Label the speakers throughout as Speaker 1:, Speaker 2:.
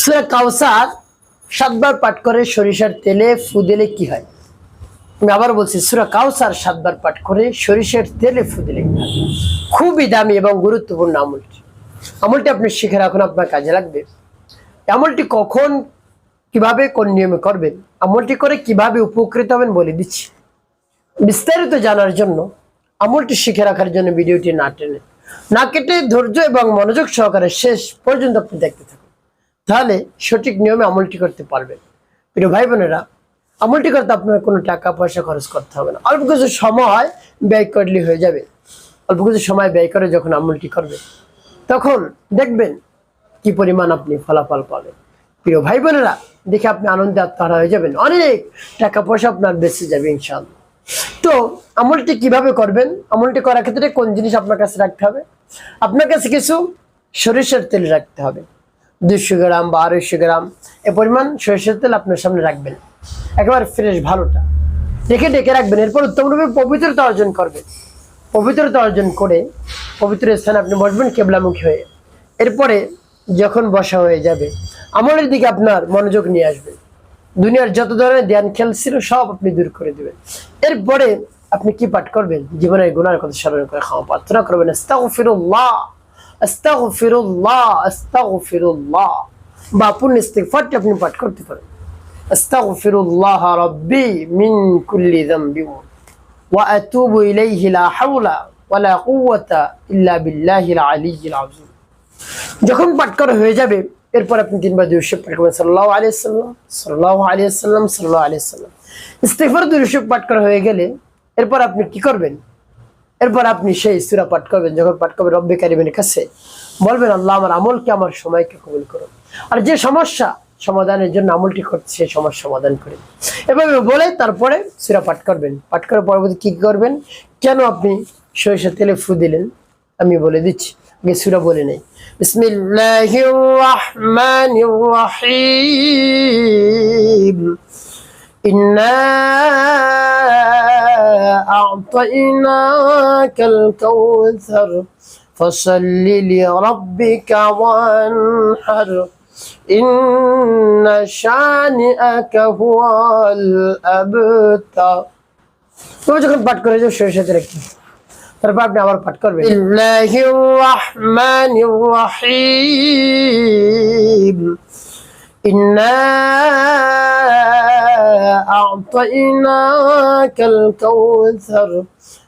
Speaker 1: সূরা কাউসার 7 বার পাঠ করে সরিষার তেলে ফু দিলে কি হয়? আমি আবার বলছি, সূরা কাউসার 7 বার পাঠ করে সরিষার তেলে ফু দিলে কি হয়? খুবই দামি এবং গুরুত্বপূর্ণ আমলটি আপনি শিখে রাখুন, আপনার কাজে লাগবে। আমলটি কখন, কিভাবে, কোন নিয়মে করবেন, আমলটি করে কিভাবে উপকৃত হবেন বলে দিচ্ছি। বিস্তারিত জানার জন্য, আমলটি শিখে রাখার জন্য ভিডিওটি না টেনে, না কেটে ধৈর্য এবং মনোযোগ সহকারে শেষ পর্যন্ত আপনি দেখতে থাকুন, তাহলে সঠিক নিয়মে আমলটি করতে পারবেন। প্রিয় ভাই বোনেরা, আমলটি করতে আপনার কোনো টাকা পয়সা খরচ করতে হবে না, অল্প কিছু সময় ব্যয় করলে হয়ে যাবে। অল্প কিছু সময় ব্যয় করে যখন আমলটি করবেন, তখন দেখবেন কি পরিমাণ আপনি ফলাফল পাবেন। প্রিয় ভাই বোনেরা, দেখে আপনি আনন্দে আত্মহারা হয়ে যাবেন, অনেক টাকা পয়সা আপনার বেঁচে যাবে ইনশাআল্লাহ। তো আমলটি কিভাবে করবেন, আমলটি করার ক্ষেত্রে কোন জিনিস আপনার কাছে রাখতে হবে? আপনার কাছে কিছু সরিষার তেল রাখতে হবে, 200 গ্রাম বা 250 গ্রাম এ পরিমাণ সরিষার তেল আপনার সামনে রাখবেন, একেবারে ফ্রেশ ভালোটা রেখে ডেকে রাখবেন। এরপর উত্তমরূপে পবিত্রতা অর্জন করবেন। পবিত্রতা অর্জন করে পবিত্র স্থানে আপনি বসবেন কিবলামুখী হয়ে। এরপরে যখন বসা হয়ে যাবে, আমলের দিকে আপনার মনোযোগ নিয়ে আসবেন, দুনিয়ার যত ধরনের ধ্যান খেয়াল ছিল সব আপনি দূর করে দিবেন। এরপরে আপনি কি পাঠ করবেন? জীবনের গুনার কথা স্মরণ করে ক্ষমা প্রার্থনা করবেন, আস্তাগফিরুল্লাহ আস্তাগফিরুল্লাহ আস্তাগফিরুল্লাহ, বা পুণ্য ইস্তিগফারটি আপনি পাঠ করতে পারেন। আস্তাগফিরুল্লাহ রাব্বি মিন কুল্লি যামবি ওয়া আতুবু ইলাইহি লা হাওলা ওয়া লা কুওয়াতা ইল্লা বিল্লাহিল আলিয়্যিল আযীম। যখন পাঠ করা হয়ে যাবে, এরপর আপনি 3 বার দুরূদ পাঠ করবেন, সাল্লাল্লাহু আলাইহি ওয়াসাল্লাম সাল্লাল্লাহু আলাইহি ওয়াসাল্লাম সাল্লাল্লাহু আলাইহি ওয়াসাল্লাম। ইস্তিগফার দুরূদ পাঠ করা হয়ে গেলে এরপর আপনি কি করবেন? এরপর আপনি সেই সূরা পাঠ করবেন। যখন পাঠ করবেন, রব্বে কারীমের কাছে বলবেন, আল্লাহ আমার আমলকে, আমার সময়কে কবুল করুন। আর যে সমস্যা সমাধানের জন্য আমলটি করতে, সেই সমস্যা সমাধান করে এভাবে বলে তারপরে সূরা পাঠ করবেন। পাঠ করার পরবর্তী কি করবেন, কেন আপনি সরিষার তেলে ফু দিলেন আমি বলে দিচ্ছি, আগে সূরা বলে নেই। বিসমিল্লাহির রাহমানির রহিম, ইন্না আ'তাইনাকাল কাউসার ফাসাল্লি লিরাব্বিকা ওয়ানহার ইন্না শানিআকা হুয়াল আবতার। তুমি যখন পাঠ করে যাও সরিষার তেলে, তারপর আপনি আবার পাঠ করবেন, বিসমিল্লাহির রাহমানির রহিম, ইন্না আ'তাইনাকাল কাউসার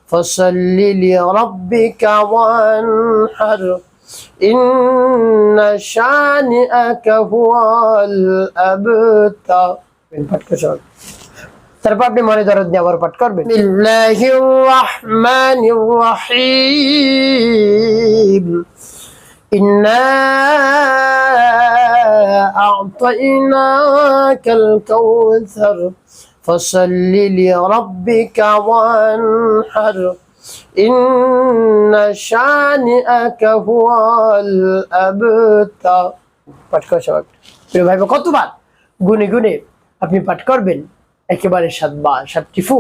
Speaker 1: ফাসাল্লি লিরাব্বিকা ওয়ানহার ইন্না শানিআকা হুয়াল আবতার। পাঠ করুন। তারপর আপনি মনে দরদ নিয়ে আবার পাঠ করবেন, বিসমিল্লাহির রাহমানির রহিম, ইন্না আ'তাইনাকাল কাউসার ফাসাল্লি লিরাব্বিকা ওয়ানহার ইন্না শানিআকা হুয়াল আবতার। পাঠ করে সবাই। প্রিয় ভাই, কতবার গুনে গুনে আপনি পাঠ করবেন? একেবারে 7 বার, 7টি ফু।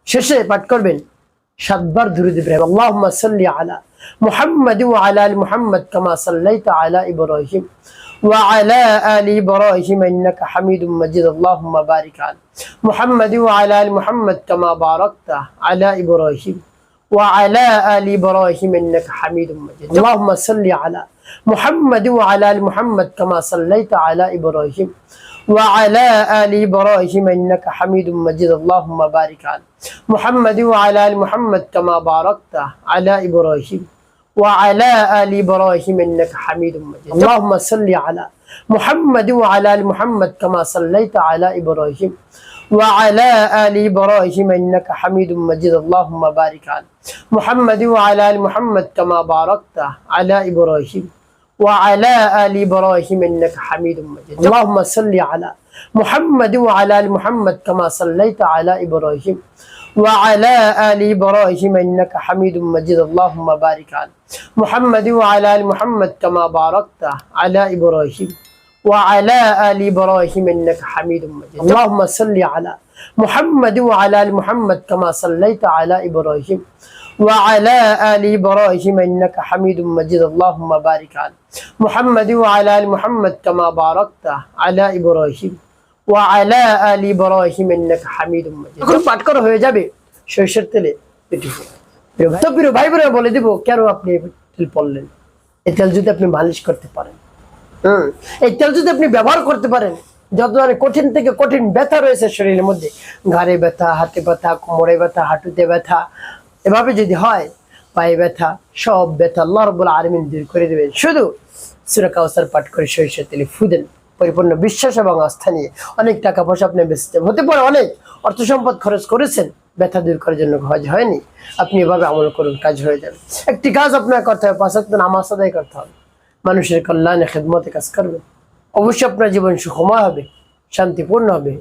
Speaker 1: শেষে পাঠ করবেন 7 বার দুরূদ ইব্রাহিম, আল্লাহুম্মা সাল্লি আলা মুহাম্মাদ ওয়া আলা আলি মুহাম্মাদ কামা সাল্লাইতা আলা ইব্রাহিম ওয়া আলা আলি ইব্রাহিম ইন্নাকা হামিদুম মাজিদ, আল্লাহুম্মা বারিক আলা মুহাম্মাদ ওয়া আলা আলি মুহাম্মাদ কামা বারাকতা আলা ইব্রাহিম ওয়া আলা আলি ইব্রাহিম ইন্নাকা হামিদুম মাজিদ, আল্লাহুম্মা সাল্লি আলা মুহাম্মাদ ওয়া আলা আলি মুহাম্মাদ কামা সাল্লাইতা আলা ইব্রাহিম وعلى آل إبراهيم إنك حميد مجيد، اللهم بارك على محمد وعلى آل محمد كما باركت على إبراهيم وعلى آل إبراهيم إنك حميد مجيد، اللهم صل على محمد وعلى آل محمد كما صليت على إبراهيم وعلى آل إبراهيم إنك حميد مجيد، اللهم بارك على محمد وعلى آل محمد كما باركت على إبراهيم وعلى آل إبراهيم إنك حميد مجيد، اللهم صل على محمد وعلى آل محمد كما صليت على إبراهيم وعلى آل إبراهيم إنك حميد مجيد، اللهم بارك على محمد وعلى آل محمد كما باركت على إبراهيم وعلى آل إبراهيم إنك حميد مجيد، اللهم صل على محمد وعلى آل محمد كما صليت على إبراهيم وعلى آل إبراهيم إنك حميد مجيد اللهم بارك على محمد وعلى آل محمد كما باركت على إبراهيم وعلى آل إبراهيم إنك حميد مجيد পাঠ করা হয়ে যাবে সরিষার তেলে পেটি ফোড়া। তো প্রিয় ভাই বোনেরা বলে দিব কেন আপনি তেল পড়লেন। এই তেল যদি আপনি মালিশ করতে পারেন, এই তেল যদি আপনি ব্যবহার করতে পারেন, যত ধরনের কঠিন থেকে কঠিন ব্যথা রয়েছে শরীরের মধ্যে, ঘাড়ে ব্যথা, হাতে ব্যথা, কোমরে ব্যথা, হাঁটুতে ব্যথা, এভাবে যদি হয় পায়ে ব্যথা, সব ব্যথা আল্লাহ রাব্বুল আলামিন দূর করে দেবেন। শুধু সূরা কাউসার পাঠ করে সরিষার তেলে ফু দেন, পরিপূর্ণ বিশ্বাস এবং আস্থা নিয়ে। অনেক টাকা পয়সা আপনি বেঁচে হতে পারে, অনেক অর্থ সম্পদ খরচ করেছেন, ব্যথা দূর করার জন্য কাজ হয়নি, আপনি এভাবে আমল করুন, কাজ হয়ে যাবে। একটি কাজ আপনার করতে হবে, 5 ওয়াক্ত নামাজ আদায় করতে হবে, মানুষের কল্যাণে খেদমতে কাজ করবেন, অবশ্যই আপনার জীবন সুখময় হবে, শান্তিপূর্ণ হবে।